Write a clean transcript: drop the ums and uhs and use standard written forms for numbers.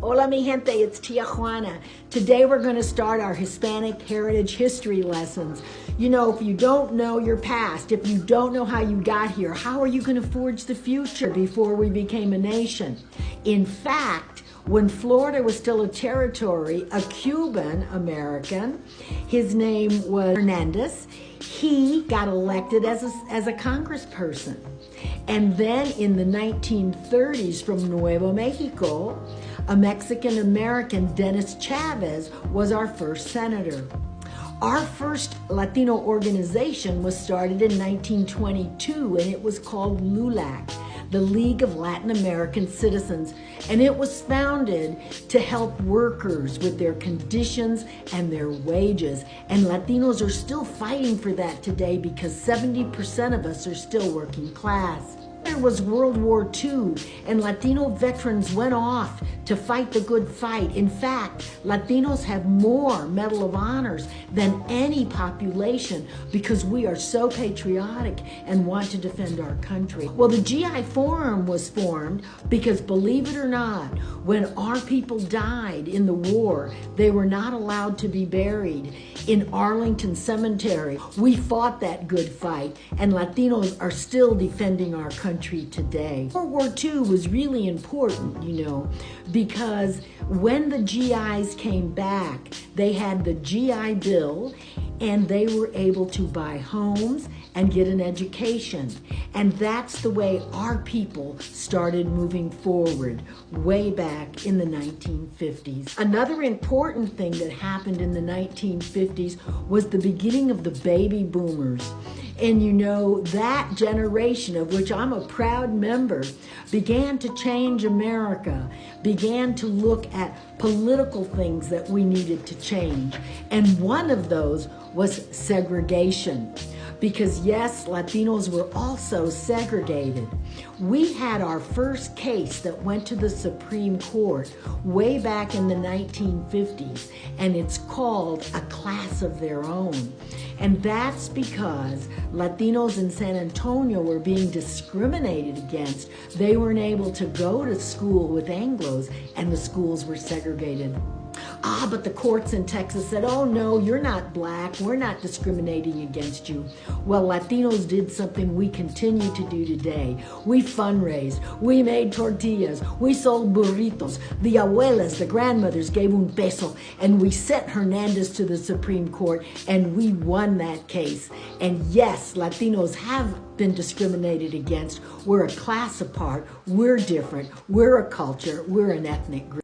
Hola mi gente, it's Tia Juana. Today we're going to start our Hispanic Heritage History lessons. You know, if you don't know your past, if you don't know how you got here, how are you going to forge the future before we became a nation? In fact, when Florida was still a territory, a Cuban American, his name was Hernandez, he got elected as a congressperson. And then in the 1930s from Nuevo Mexico, a Mexican American, Dennis Chavez, was our first senator. Our first Latino organization was started in 1922, and it was called LULAC, the League of Latin American Citizens, and it was founded to help workers with their conditions and their wages. And Latinos are still fighting for that today because 70% of us are still working class. There was World War II, and Latino veterans went off to fight the good fight. In fact, Latinos have more Medal of Honors than any population because we are so patriotic and want to defend our country. Well, the GI Forum was formed because, believe it or not, when our people died in the war, they were not allowed to be buried in Arlington Cemetery. We fought that good fight, and Latinos are still defending our country today. World War II was really important, you know, because when the GIs came back, they had the GI Bill, and they were able to buy homes and get an education. And that's the way our people started moving forward way back in the 1950s. Another important thing that happened in the 1950s was the beginning of the baby boomers. And you know, that generation, of which I'm a proud member, began to change America, began to look at political things that we needed to change. And one of those was segregation. Because yes, Latinos were also segregated. We had our first case that went to the Supreme Court way back in the 1950s, and it's called A Class of Their Own. And that's because Latinos in San Antonio were being discriminated against. They weren't able to go to school with Anglos, and the schools were segregated. But the courts in Texas said, oh no, you're not black, we're not discriminating against you. Well, Latinos did something we continue to do today. We fundraised, we made tortillas, we sold burritos, the abuelas, the grandmothers gave un peso, and we sent Hernandez to the Supreme Court, and we won that case. And yes, Latinos have been discriminated against. We're a class apart, we're different, we're a culture, we're an ethnic group.